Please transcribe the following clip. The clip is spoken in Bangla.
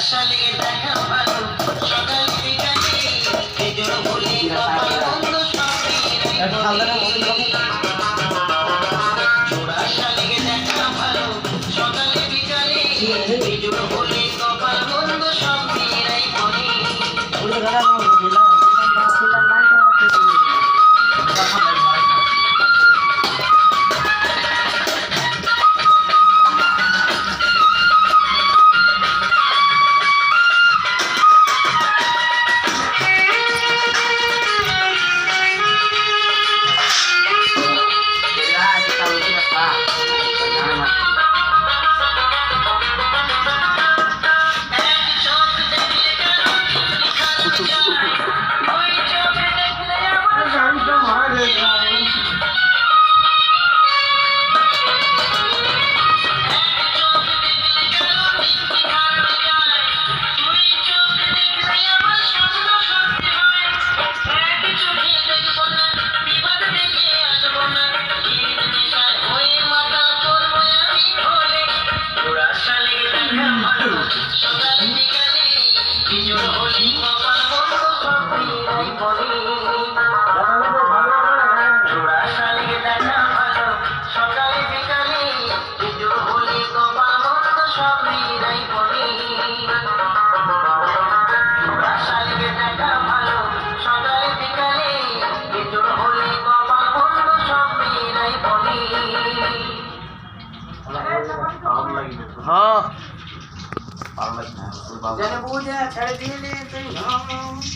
শালিকে দেখা ভালো সকালে বিকালে এজন্য বলি কপাল বন্ধ সব জোড়া শালিকে দেখা ভালো সকালে বিকালে এজন্য বলি কপাল বন্ধ সব মেয়েরাই বলে हाँ जने पूजा छड़ दिए